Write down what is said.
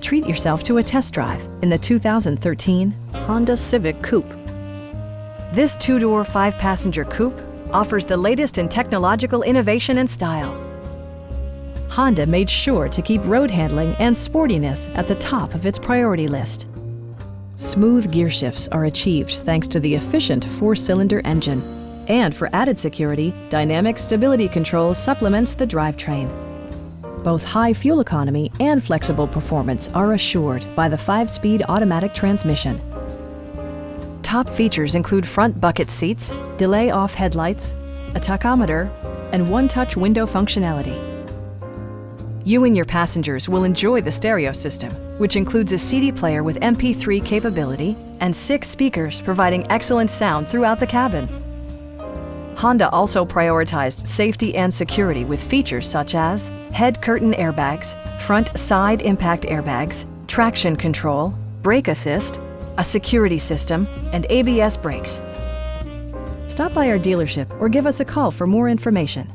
treat yourself to a test drive in the 2013 Honda Civic Coupe. This two-door, five-passenger coupe offers the latest in technological innovation and style. Honda made sure to keep road handling and sportiness at the top of its priority list. Smooth gear shifts are achieved thanks to the efficient four-cylinder engine. And for added security, dynamic stability control supplements the drivetrain. Both high fuel economy and flexible performance are assured by the 5-speed automatic transmission. Top features include front bucket seats, delay-off headlights, a tachometer, and one-touch window functionality. You and your passengers will enjoy the stereo system, which includes a CD player with MP3 capability and 6 speakers providing excellent sound throughout the cabin. Honda also prioritized safety and security with features such as head curtain airbags, front side impact airbags, traction control, brake assist, a security system, and ABS brakes. Stop by our dealership or give us a call for more information.